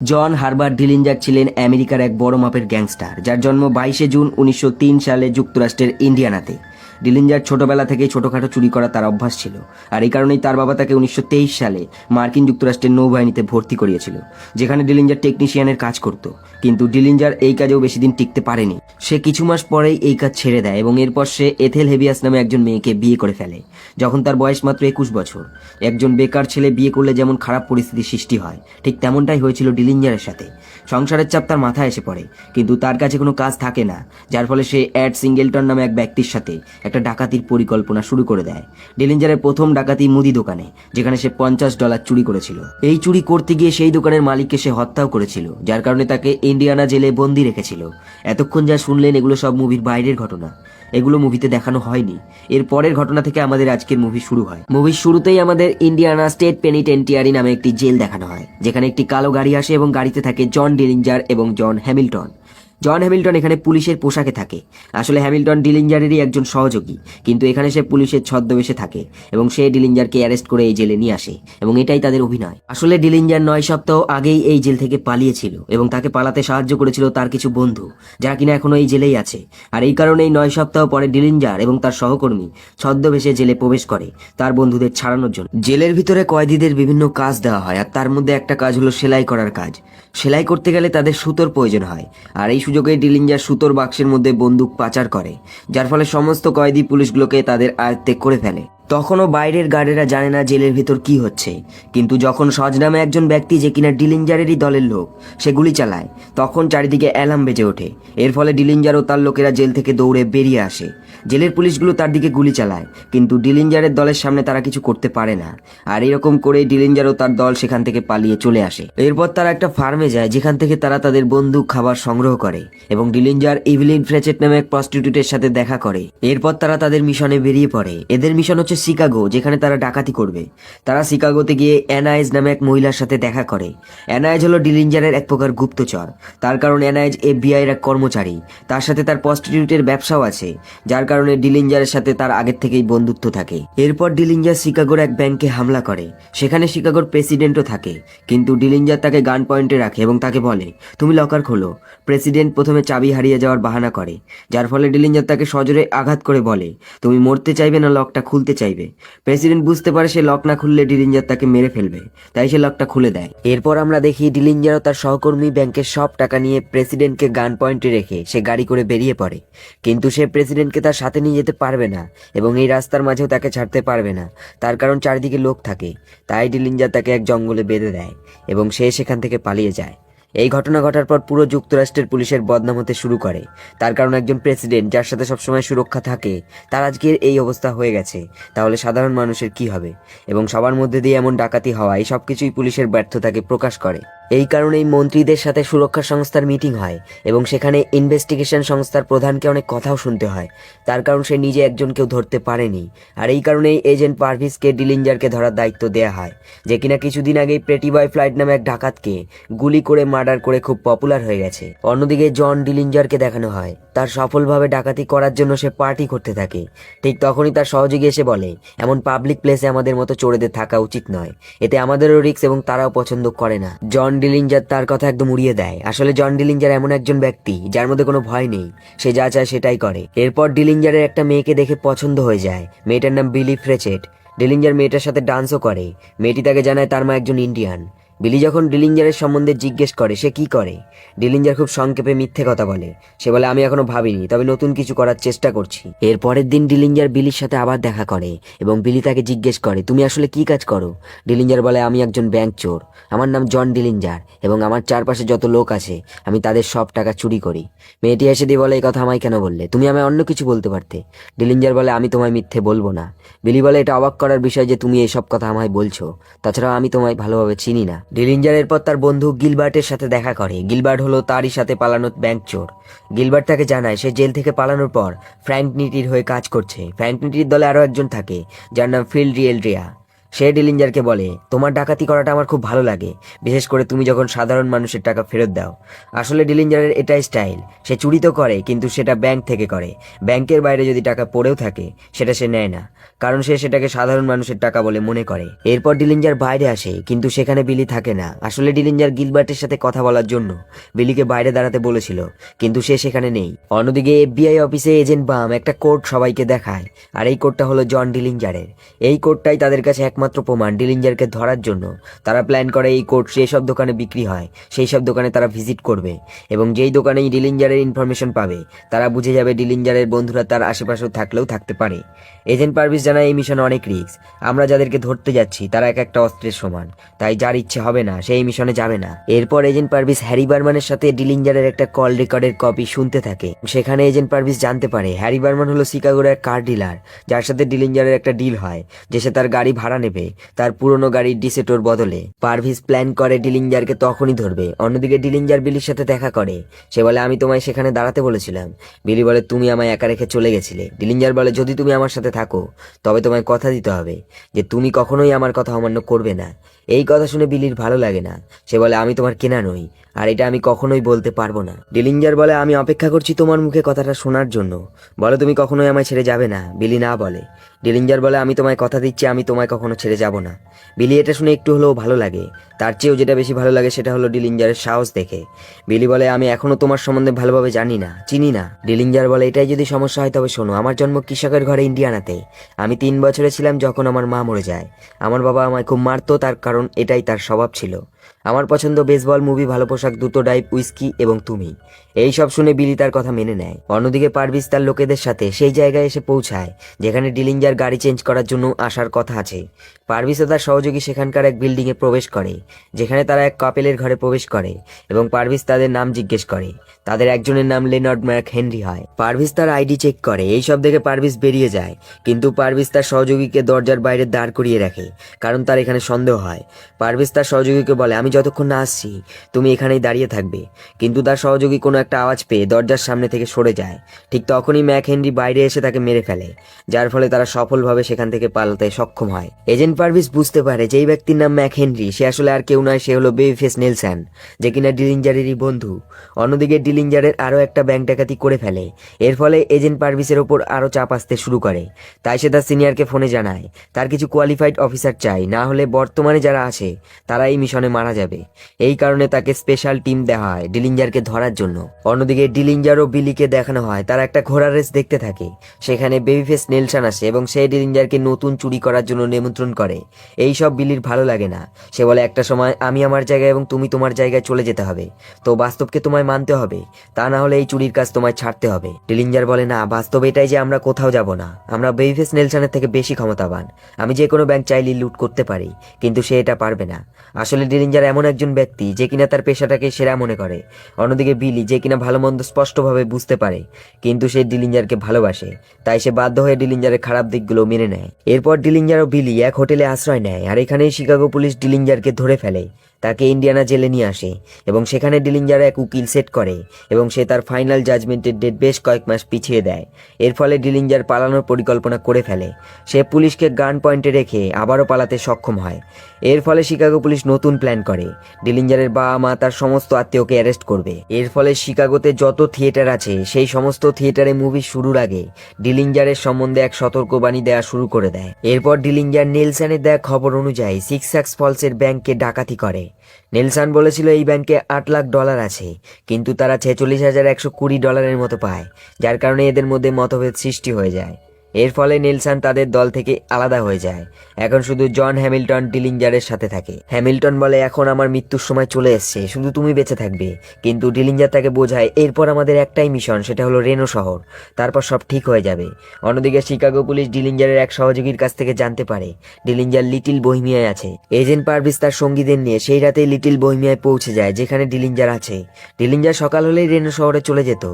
জন Herbert ডিলিঞ্জার ছিলেন আমেরিকার এক বড় মাপের গ্যাংস্টার, যার জন্ম 22 জুন 1903 সালে যুক্তরাষ্ট্রের ইন্ডিয়ানাতে। ডিলিঞ্জার ছোটবেলা থেকেই ছোটখাটো চুরি করা তার অভ্যাস ছিল, আর এই কারণেই তার বাবা তাকে 1923 সালে মার্কিন যুক্তরাষ্ট্রের নৌবাহিনীতে ভর্তি করিয়েছিল, যেখানে ডিলিঞ্জার টেকনিশিয়ানের কাজ করত। কিন্তু ডিলিঞ্জার এই কাজেও বেশি দিন টিকতে পারেনি। সে কিছু মাস পরেই এই কাজ ছেড়ে দেয় এবং এরপর সে এথেল হেভিয়াস নামে একজন মেয়েকে বিয়ে করে ফেলে, যখন তার বয়স মাত্র 21 বছর। একজন বেকার ছেলে বিয়ে করলে যেমন খারাপ পরিস্থিতি সৃষ্টি হয়, ঠিক তেমনটাই হয়েছিল ডিলিঞ্জারের সাথে। সংসারের চাপ তার মাথায় এসে পড়ে, কিন্তু তার কাছে কোনো কাজ থাকে না, যার ফলে সে এড সিঙ্গেলটন নামে এক ব্যক্তির সাথে একটা ডাকাতির পরিকল্পনা শুরু করে দেয়। ডিলিঞ্জারের প্রথম ডাকাতি মুদি দোকানে, যেখানে সে $50 চুরি করেছিল। এই চুরি করতে গিয়ে সেই দোকানের মালিককে সে হত্যাও করেছিল, যার কারণে তাকে ইন্ডিয়ানা জেলে বন্দি রেখেছিল। এতক্ষণ যা শুনলেন এগুলো সব মুভির বাইরের ঘটনা, এগুলো মুভিতে দেখানো হয়নি। এর পরের ঘটনা থেকে আমাদের আজকের মুভি শুরু হয়। মুভির শুরুতেই আমাদের ইন্ডিয়ানা স্টেট পেনিটেন্টিয়ারি নামে একটি জেল দেখানো হয়, যেখানে একটি কালো গাড়ি আসে এবং গাড়িতে থাকে জন ডিলিঞ্জার এবং জন হ্যামিল্টন। জন হ্যামিল্টন এখানে পুলিশের পোশাকে থাকে। আসলে হ্যামিল্টন ডিলিঞ্জারেরই একজন সহযোগী, কিন্তু এখানে সে পুলিশের ছদ্মবেশে থাকে এবং সে ডিলিঞ্জারকে অ্যারেস্ট করে এই জেলে নিয়ে আসে, এবং এটাই তাদের অভিনয়। আসলে ডিলিঞ্জার 9 সপ্তাহ আগেই এই জেল থেকে পালিয়েছিল এবং তাকে পালাতে সাহায্য করেছিল তার কিছু বন্ধু, যারা কিনা এখনো এই জেলেই আছে। আর এই কারণেই 9 সপ্তাহ পরে ডিলিঞ্জার এবং তার সহকর্মী ছদ্মবেশে জেলে প্রবেশ করে তার বন্ধুদের ছাড়ানোর জন্য। জেলের ভিতরে কয়েদিদের বিভিন্ন কাজ দেওয়া হয়, আর তার মধ্যে একটা কাজ হলো সেলাই করার কাজ। সেলাই করতে গেলে তাদের সুতোর প্রয়োজন হয়, আর এই সুযোগে ডিলিঞ্জার সুতোর বাক্সের মধ্যে বন্দুক পাচার করে, যার ফলে সমস্ত কয়েদি পুলিশগুলোকে তাদের আয়ত্তে করে ফেলে। তখনও বাইরের গার্ডেরা জানে না জেলের ভিতর কি হচ্ছে, কিন্তু যখন সজ নামে একজন ব্যক্তি, যে কিনা ডিলিঞ্জারেরই দলের লোক, সে গুলি চালায়, তখন চারিদিকে অ্যালার্ম বেজে ওঠে। এর ফলে ডিলিঞ্জার ও তার লোকেরা জেল থেকে দৌড়ে বেরিয়ে আসে। জেলের পুলিশগুলো তার দিকে গুলি চালায়, কিন্তু ডিলিঞ্জারের দলের সামনে তারা কিছু করতে পারে না। আর এরকম করে ডিলিঞ্জার ও তার দল সেখান থেকে পালিয়ে চলে আসে। এরপর তারা একটা ফার্মে যায়, যেখান থেকে তারা তাদের বন্দুক খাবার সংগ্রহ করে, এবং ডিলিঞ্জার ইভলিন ফ্রেচেট নামে এক প্রস্টিটিউটের সাথে দেখা করে। এরপর তারা তাদের মিশনে বেরিয়ে পড়ে। এদের মিশন হচ্ছে শিকাগো, যেখানে তারা ডাকাতি করবে। তারা শিকাগোতে গিয়ে অ্যানাইজ নামে এক মহিলার সাথে দেখা করে। অ্যানাইজ হলো ডিলিঞ্জারের এক প্রকার গুপ্তচর, তার কারণ অ্যানাইজ FBI এর এক কর্মচারী। তার সাথে তার প্রস্টিটিউটের ব্যবসাও আছে, যার কারণে ডিলিঞ্জারের সাথে তার আগের থেকেই বন্ধুত্ব থাকে। এরপর ডিলিঞ্জার শিকাগোর এক ব্যাংকে হামলা করে, সেখানে শিকাগোর প্রেসিডেন্টও থাকে। কিন্তু ডিলিঞ্জার তাকে গান পয়েন্টে রাখে এবং তাকে বলে, তুমি লকার খোলো। প্রেসিডেন্ট প্রথমে চাবি হারিয়ে যাওয়ার বাহানা করে, যার ফলে ডিলিঞ্জার তাকে সজোরে আঘাত করে বলে, তুমি মরতে চাইবে না লকটা খুলতে চাইবে। প্রেসিডেন্ট বুঝতে পারে সে লক না খুললে ডিলিঞ্জার তাকে মেরে ফেলবে, তাই সে লকটা খুলে দেয়। এরপর আমরা দেখি ডিলিঞ্জার ও তার সহকর্মী ব্যাংকের সব টাকা নিয়ে প্রেসিডেন্টকে গান পয়েন্টে রেখে সে গাড়ি করে বেরিয়ে পড়ে। কিন্তু সে প্রেসিডেন্টকে তার সাথে নিয়ে যেতে পারবে না, এবং এই রাস্তার মাঝেও তাকে ছাড়তে পারবে না, তার কারণ চারিদিকে লোক থাকে। তাই ডিলিঞ্জার তাকে এক জঙ্গলে বেঁধে দেয় এবং সে সেখান থেকে পালিয়ে যায়। এই ঘটনা ঘটার পর পুরো যুক্তরাষ্ট্রের পুলিশের বদনাম হতে শুরু করে, তার কারণ একজন প্রেসিডেন্ট যার সাথে সবসময় সুরক্ষা থাকে, তার আজকের এই অবস্থা হয়ে গেছে। তাহলে সাধারণ মানুষের কি হবে? এবং সবার মধ্যে দিয়ে এমন ডাকাতি হওয়া, এই সবকিছুই পুলিশের ব্যর্থতাকে প্রকাশ করে। এই কারণেই মন্ত্রীদের সাথে সুরক্ষা সংস্থার মিটিং হয়, এবং সেখানে ইনভেস্টিগেশন সংস্থার প্রধানকে অনেক কথাও শুনতে হয়, তার কারণ সে নিজে একজনকেও ধরতে পারেনি। আর এই কারণেই এজেন্ট পারভিসকে ডিলিঞ্জারকে ধরার দায়িত্ব দেয়া হয়, যে কিনা কিছুদিন আগেই প্রেটি বয় ফ্লাইট নামে এক ডাকাতকে গুলি করে মার্ডার করে খুব পপুলার হয়ে গেছে। অন্যদিকে জন ডিলিঞ্জারকে দেখানো হয় তার সফলভাবে ডাকাতি করার জন্য সে পার্টি করতে থাকে। ঠিক তখনই তার সহযোগী এসে বলে, এমন পাবলিক প্লেসে আমাদের মতো চোরেদের থাকা উচিত নয়, এতে আমাদেরও রিস্ক এবং তারাও পছন্দ করে না। জন ডিলিঞ্জার তার কথা একদম উড়িয়ে দেয়। আসলে জন ডিলিঞ্জার এমন একজন ব্যক্তি যার মধ্যে কোনো ভয় নেই, সে যা চায় সেটাই করে। এরপর ডিলিঞ্জারের একটা মেয়েকে দেখে পছন্দ হয়ে যায়। মেয়েটার নাম বিলি ফ্রেচেট। ডিলিঞ্জার মেয়েটার সাথে ডান্সও করে। মেয়েটি তাকে জানায় তার মা একজন ইন্ডিয়ান। বিলি যখন ডিলিঞ্জারের সম্বন্ধে জিজ্ঞেস করে সে কি করে, ডিলিঞ্জার খুব সংক্ষেপে মিথ্যে কথা বলে। সে বলে, আমি এখনো ভাবিনি, তবে নতুন কিছু করার চেষ্টা করছি। এর পরের দিন ডিলিঞ্জার বিলির সাথে আবার দেখা করে, এবং বিলি তাকে জিজ্ঞেস করে, তুমি আসলে কি কাজ করো? ডিলিঞ্জার বলে, আমি একজন ব্যাংক চোর, আমার নাম জন ডিলিঞ্জার, এবং আমার চারপাশে যত লোক আছে আমি তাদের সব টাকা চুরি করি। মেয়েটি এসে দিয়ে বলে, এই কথা আমায় কেন বললে? তুমি আমায় অন্য কিছু বলতে পারতে। ডিলিঞ্জার বলে, আমি তোমায় মিথ্যে বলবো না। বিলি বলে, এটা অবাক করার বিষয় যে তুমি এইসব কথা আমায় বলছো, তাছাড়া আমি তোমায় ভালোভাবে চিনি না। ডিলিঞ্জার এরপর তার বন্ধু গিলবার্টের সাথে দেখা করে। গিলবার্ট হলো তারই সাথে পালানো ব্যাংক চোর। গিলবার্ট তাকে জানায় সে জেল থেকে পালানোর পর ফ্র্যাঙ্ক নিটির হয়ে কাজ করছে। ফ্র্যাঙ্ক নিটির দলে আরো একজন থাকে, যার নাম ফিল রিয়েলড্রিয়া। সে ডিলিঞ্জারকে বলে, তোমার ডাকাতি করাটা আমার খুব ভালো লাগে, বিশেষ করে তুমি যখন সাধারণ মানুষের টাকা ফেরত দাও। আসলে ডিলিঞ্জারের এটাই স্টাইল। সে চুরি তো করে, কিন্তু সেটা ব্যাংক থেকে করে। ব্যাংকের বাইরে যদি টাকা পড়েও থাকে সেটা সে নেয় না, কারণ সে সেটাকে সাধারণ মানুষের টাকা বলে মনে করে। এরপর ডিলিঞ্জার বাইরে আসে, কিন্তু সেখানে বিলি থাকে না। আসলে ডিলিঞ্জার গিলবার্টের সাথে কথা বলার জন্য বিলিকে বাইরে দাঁড়াতে বলেছিল, কিন্তু সে সেখানে নেই। অন্যদিকে FBI অফিসে এজেন্ট বাম একটা কোড সবাইকে দেখায়, আর এই কোডটা হলো জন ডিলিঞ্জারের। এই কোডটাই তাদের কাছে একমাত্র প্রমাণ ডিলিঞ্জারকে ধরার জন্য। তারা প্ল্যান করে এই কোড যেসব দোকানে বিক্রি হয় সেই সব দোকানে তারা ভিজিট করবে, এবং যেই দোকানেই ডিলিঞ্জারের ইনফরমেশন পাবে তারা বুঝে যাবে ডিলিঞ্জারের বন্ধুরা তার আশেপাশেও থাকলেও থাকতে পারে। এজেন্ট পারভিস জানায় এই মিশনে অনেক রিস্ক। আমরা যাদেরকে ধরতে যাচ্ছি তারা এক একটা অস্ত্রের সমান, তাই যার ইচ্ছে হবে না সেই মিশনে যাবে না। এরপর এজেন্ট পারভিস হ্যারি বার্মানের সাথে ডিলিঞ্জারের একটা কল রেকর্ডের কপি শুনতে থাকে। সেখানে এজেন্ট পারভিস জানতে পারে হ্যারি বার্মান হলো শিকাগোর এক কার ডিলার, যার সাথে ডিলিঞ্জারের একটা ডিল হয় যে সে তার গাড়ি ভাড়া নেবে তার পুরনো গাড়ির ডিসেটোর বদলে। পারভিস প্ল্যান করে ডিলিঞ্জারকে তখনই ধরবে। অন্যদিকে ডিলিঞ্জার বিলির সাথে দেখা করে। সে বলে, আমি তোমায় সেখানে দাঁড়াতে বলেছিলাম। বিলি বলে, তুমি আমায় একা রেখে চলে গেছিলে। ডিলিঞ্জার বলে, যদি তুমি আমার সাথে থাকো তবে তোমায় কথা দিতে হবে যে তুমি কখনোই আমার কথা অমান্য করবে না। এই কথা শুনে বিলির ভালো লাগে না। সে বলে, আমি তোমার কেনা নই, আর এটা আমি কখনোই বলতে পারবো না। ডিলিঞ্জার বলে, আমি অপেক্ষা করছি তোমার মুখে কথাটা শোনার জন্য। বলো তুমি কখনোই আমায় ছেড়ে যাবে না। বিলি না বলে। ডিলিঞ্জার বলে, আমি তোমায় কথা দিচ্ছি আমি তোমায় কখনো ছেড়ে যাব না। বিলি এটা শুনে একটু হলেও ভালো লাগে। তার চেয়েও যেটা বেশি ভালো লাগে সেটা হলো ডিলিঞ্জারের সাহস দেখে। বিলি বলে, আমি এখনো তোমার সম্বন্ধে ভালোভাবে চিনি না। ডিলিঞ্জার বলে, এটাই যদি সমস্যা হয় তবে শোনো, আমার জন্ম কৃষকের ঘরে ইন্ডিয়ানাতে। আমি 3 বছরে ছিলাম যখন আমার মা মরে যায়। আমার বাবা আমায় খুব মারতো, তার কারণ এটাই তার স্বভাব ছিল। আমার পছন্দ বেসবল, মুভি, ভালো পোশাক, দুটো ডাইভ, উইস্কি এবং তুমি। এই সব শুনে বিলি তার কথা মেনে নেয়। অন্যদিকে পারভিস তার লোকেদের সাথে সেই জায়গায় এসে পৌঁছায় যেখানে ডিলিঞ্জার গাড়ি চেঞ্জ করার জন্য আসার কথা আছে। পারভিস ও তার সহযোগী সেখানকার এক বিল্ডিং এ প্রবেশ করে, যেখানে তারা এক কাপেলের ঘরে প্রবেশ করে এবং পারভিস তাদের নাম জিজ্ঞেস করে। তাদের একজনের নাম লেনার্ড ম্যাক হেনরি হয়। পারভিস তার আইডি চেক করে। এই সব দেখে পারভিস বেরিয়ে যায়, কিন্তু পারভিস তার সহযোগীকে দরজার বাইরে দাঁড় করিয়ে রাখে, কারণ তার এখানে সন্দেহ হয়। পারভিস তার সহযোগীকে বলে, আমি যতক্ষণ না আসছি তুমি এখানেই দাঁড়িয়ে থাকবে। কিন্তু তার সহযোগী কোনো একটা আওয়াজ পেয়ে দরজার সামনে থেকে সরে যায়। ঠিক তখনই ম্যাক হেনরি বাইরে এসে তাকে মেরে ফেলে, যার ফলে তারা সফলভাবে সেখান থেকে পালাতে সক্ষম হয়। এজেন্ট পারভিস বুঝতে পারে যেই ব্যক্তির নাম ম্যাক হেনরি সে আসলে আর কেউ নয়, সে হলো বেবিফেস নেলসন, যে কিনা ডিলিঞ্জারেরই বন্ধু। অন্যদিকে ডিলিঞ্জারের আরও একটা ব্যাংক ডাকাতি করে ফেলে। এর ফলে এজেন্ট পারভিসের ওপর আরও চাপ আসতে শুরু করে। তাই সে তার সিনিয়রকে ফোনে জানায় তার কিছু কোয়ালিফাইড অফিসার চাই, না হলে বর্তমানে যারা আছে তারা এই মিশনে মারা যাবে। এই কারণে তাকে স্পেশাল টিম দেওয়া হয় ডিলিঞ্জারকে ধরার জন্য। অন্যদিকে ডিলিঞ্জার ও বিলিকে দেখানো হয় তারা একটা ঘোড়ার রেস দেখতে থাকে। সেখানে বেবিফেস নেলসন আসে এবং সে ডিলিঞ্জারকে নতুন চুরি করার জন্য নিমন্ত্রণ করে। এই সব বিলির ভালো লাগে না। সে বলে, একটা সময় আমি আমার জায়গায় এবং তুমি তোমার জায়গায় চলে যেতে হবে, তো বাস্তবকে তোমায় মানতে হবে, তা না হলে এই চুরির কাজ তোমায় ছাড়তে হবে। ডিলিঞ্জার বলে, না, বাস্তব এটাই যে আমরা কোথাও যাব না। আমরা বেবিফেস নেলসনের থেকে বেশি ক্ষমতাবান। আমি যে কোনো ব্যাংক চাইলে লুট করতে পারি, কিন্তু সে এটা পারবে না। আসলে ডিলিঞ্জার এমন একজন ব্যক্তি যে কিনা তার পেশাটাকে সেরা মনে করে। অন্যদিকে বিলি, যে কিনা ভালো মন্দ স্পষ্টভাবে বুঝতে পারে, কিন্তু সে ডিলিঞ্জারকে ভালোবাসে, তাই সে বাধ্য হয়ে ডিলিঞ্জারের খারাপ দিকগুলো মেনে নেয়। এরপর ডিলিঞ্জার ও বিলি এক হোটেলে আশ্রয় নেয়, আর এখানেই শিকাগো পুলিশ ডিলিঞ্জারকে ধরে ফেলে। তাকে ইন্ডিয়ানা জেলে নিয়ে আসে এবং সেখানে ডিলিঞ্জার এক উকিল সেট করে এবং সে তার ফাইনাল জাজমেন্টের ডেট বেশ কয়েক মাস পিছিয়ে দেয়। এর ফলে ডিলিঞ্জার পালানোর পরিকল্পনা করে ফেলে। সে পুলিশকে গান পয়েন্টে রেখে আবারও পালাতে সক্ষম হয়। এর ফলে শিকাগো পুলিশ নতুন প্ল্যান করে ডিলিঞ্জারের বাবা মা তার সমস্ত আত্মীয়কে অ্যারেস্ট করবে। এর ফলে শিকাগোতে যত থিয়েটার আছে সেই সমস্ত থিয়েটারে মুভি শুরুর আগে ডিলিঞ্জারের সম্বন্ধে এক সতর্কবাণী দেওয়া শুরু করে দেয়। এরপর ডিলিঞ্জার নেলসনের দেওয়া খবর অনুযায়ী সিক্স ফলসের ব্যাংকে ডাকাতি করে। নেলসন বলেছিল এই ব্যাংকে $8 লাখ আছে, কিন্তু তারা $46,120 মতো পায়, যার কারণে এদের মধ্যে মতভেদ সৃষ্টি হয়ে যায়। এর ফলে নেলসন তাদের দল থেকে আলাদা হয়ে যায়। এখন শুধু জন হ্যামিল্টন ডিলিঞ্জারের সাথে থাকে। হ্যামিল্টন বলে, এখন আমার মৃত্যুর সময় চলে এসছে, শুধু তুমি বেঁচে থাকবে। কিন্তু ডিলিঞ্জার তাকে বোঝায় এরপর আমাদের একটাই মিশন, সেটা হলো রেনো শহর, তারপর সব ঠিক হয়ে যাবে। অন্যদিকে শিকাগো পুলিশ ডিলিঞ্জারের এক সহযোগীর কাছ থেকে জানতে পারে ডিলিঞ্জার লিটিল বহিমিয়ায় আছে। এজেন্ট পারভিস তার সঙ্গীদের নিয়ে সেই রাতেই লিটিল বহিমিয়ায় পৌঁছে যায় যেখানে ডিলিঞ্জার আছে। ডিলিঞ্জার সকাল হলেই রেনো শহরে চলে যেত,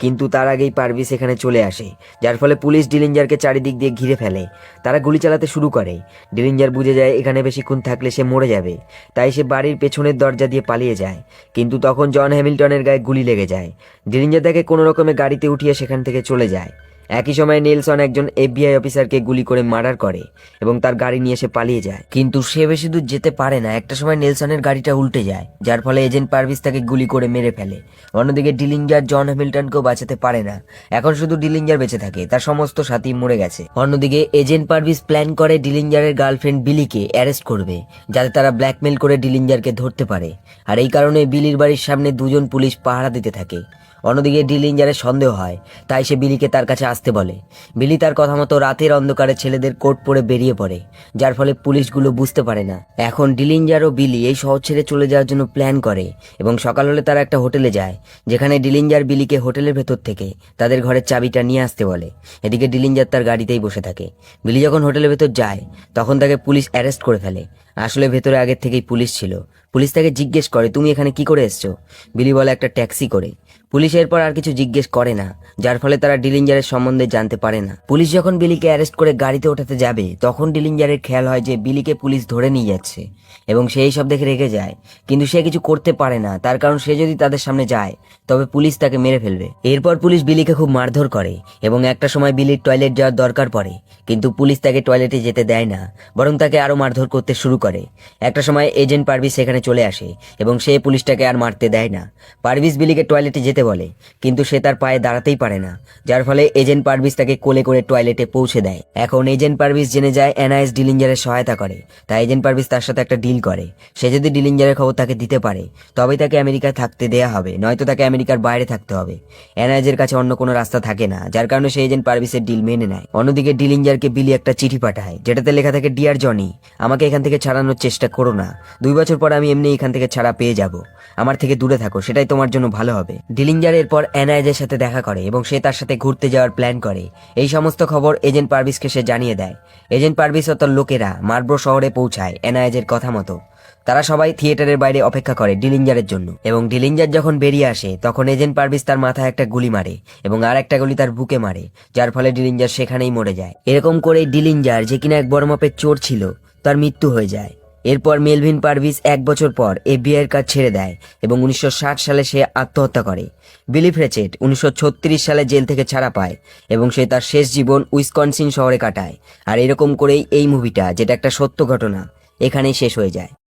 কিন্তু তার আগেই পারভিস এখানে চলে আসে, যার ফলে পুলিশ ডিলিঞ্জার চারিদিক দিয়ে ঘিরে ফেলে। তারা গুলি চালাতে শুরু করে। ডিলিঞ্জার বুঝে যায় এখানে বেশিক্ষণ থাকলে সে মরে যাবে, তাই সে বাড়ির পেছনের দরজা দিয়ে পালিয়ে যায়। কিন্তু তখন জন হ্যামিল্টনের গায়ে গুলি লেগে যায়। ডিলিঞ্জার তাকে কোনো রকমে গাড়িতে উঠিয়ে সেখান থেকে চলে যায়। একই সময় নেলসন একজন FBI অফিসারকে গুলি করে মার্ডার করে এবং তার গাড়ি নিয়ে সে পালিয়ে যায়, কিন্তু সে বেশি দূর যেতে পারে না। একটা সময় নেলসনের গাড়িটা উল্টে যায়, যার ফলে এজেন্ট পারভিস তাকে গুলি করে মেরে ফেলে। অন্যদিকে ডিলিঞ্জার জন হ্যামিল্টনকেও বাঁচাতে পারে না। এখন শুধু ডিলিঞ্জার বেঁচে থাকে, তার সমস্ত সাথী মরে গেছে। অন্যদিকে এজেন্ট পারভিস প্ল্যান করে ডিলিঞ্জারের গার্লফ্রেন্ড বিলিকে অ্যারেস্ট করবে, যাতে তারা ব্ল্যাকমেল করে ডিলিঞ্জারকে ধরতে পারে। আর এই কারণে বিলির বাড়ির সামনে দুজন পুলিশ পাহারা দিতে থাকে। অন্যদিকে ডিলিঞ্জারের সন্দেহ হয়, তাই সে বিলিকে তার কাছে আসতে বলে। বিলি তার কথা মতো রাতের অন্ধকারে ছেলেদের কোট পরে বেরিয়ে পড়ে, যার ফলে পুলিশগুলো বুঝতে পারে না। এখন ডিলিঞ্জার ও বিলি এই শহর ছেড়ে চলে যাওয়ার জন্য প্ল্যান করে এবং সকাল হলে তারা একটা হোটেলে যায়, যেখানে ডিলিঞ্জার বিলিকে হোটেলের ভেতর থেকে তাদের ঘরের চাবিটা নিয়ে আসতে বলে। এদিকে ডিলিঞ্জার তার গাড়িতেই বসে থাকে। বিলি যখন হোটেলের ভেতর যায়, তখন তাকে পুলিশ অ্যারেস্ট করে ফেলে। আসলে ভেতরে আগের থেকেই পুলিশ ছিল। পুলিশ তাকে জিজ্ঞেস করে, তুমি এখানে কি করে এসছো? বিলি বলে, একটা ট্যাক্সি করে। পুলিশ এরপর আর কিছু জিজ্ঞেস করে না, যার ফলে তারা ডিলিঞ্জারের সম্বন্ধে জানতে পারে না। পুলিশ যখন বিলিকে অ্যারেস্ট করে গাড়িতে ওঠাতে যাবে, তখন ডিলিঞ্জারের খেয়াল হয় যে বিলিকে পুলিশ ধরে নিয়ে যাচ্ছে এবং সে এই সব দেখে রেগে যায়, কিন্তু সে কিছু করতে পারে না। তার কারণ সে যদি তাদের সামনে যায়, তবে পুলিশ তাকে মেরে ফেলবে। এরপর পুলিশ বিলিকে খুব মারধর করে এবং একটা সময় বিলির টয়লেট যাওয়ার দরকার পড়ে, কিন্তু পুলিশ তাকে টয়লেটে যেতে দেয় না, বরং তাকে আরো মারধর করতে শুরু করে। একটা সময় এজেন্ট পারভিস সেখানে চলে আসে এবং সে পুলিশটাকে আর মারতে দেয় না। পারভিস বিলিকে টয়লেটে যেতে বলে, কিন্তু সে তার পায়ে দাঁড়াতেই পারে না, যার ফলে এজেন্ট পারভিস তাকে কোলে করে টয়লেটে পৌঁছে দেয়। এখন এজেন্ট পারভিস জেনে যায় এনআইএস ডিলিঞ্জারের সহায়তা করে, তাই এজেন্ট পারভিস তার সাথে একটা ডিল করে। সে যদি ডিলিঞ্জারের খবর তাকে দিতে পারে, তবেই তাকে আমেরিকায় থাকতে দেয়া হবে, নয়তো তাকে আমেরিকার বাইরে থাকতে হবে। এনআইএস এর কাছে অন্য কোনো রাস্তা থাকে না, যার কারণে সে এজেন্ট পারভিসের ডিল মেনে নেয়। অন্যদিকে ডিলিঞ্জারকে বিলি একটা চিঠি পাঠায়, যেটাতে লেখা থাকে, ডিয়ার জনি, আমাকে এখান থেকে ছাড়ানোর চেষ্টা করো না। 2 বছর পর আমি এমনি এখান থেকে ছাড়া পেয়ে যাব। আমার থেকে দূরে থাকো, সেটাই তোমার জন্য ভালো হবে। ডিলিঞ্জার এরপর এনআইএস এর সাথে দেখা করে এবং সে তার সাথে ঘুরতে যাওয়ার প্ল্যান করে। এই সমস্ত খবর এজেন্ট পারভিসকে সে জানিয়ে দেয়। এজেন্ট পারভিস ও তার লোকেরা মার্বরো শহরে পৌঁছায় এনআইএস এর কথা মতো। তারা সবাই থিয়েটারের বাইরে অপেক্ষা করে ডিলিঞ্জারের জন্য, এবং ডিলিঞ্জার যখন বেরিয়ে আসে, তখন এজেন্ট পারভিস তার মাথায় একটা গুলি মারে এবং আর একটা গুলি তার বুকে মারে, যার ফলে ডিলিঞ্জার সেখানেই মরে যায়। এরকম করে ডিলিঞ্জার, যে কিনা এক বড় মাপের চোর ছিল, তার মৃত্যু হয়ে যায়। এরপর মেলভিন পারভিস 1 বছর পর FBI এর কাজ ছেড়ে দেয় এবং 1960 সালে সে আত্মহত্যা করে। বিলি ফ্রেচেট 1936 সালে জেল থেকে ছাড়া পায় এবং সে তার শেষ জীবন উইসকনসিন শহরে কাটায়। আর এরকম করেই এই মুভিটা, যেটা একটা সত্য ঘটনা, এখানেই শেষ হয়ে যায়।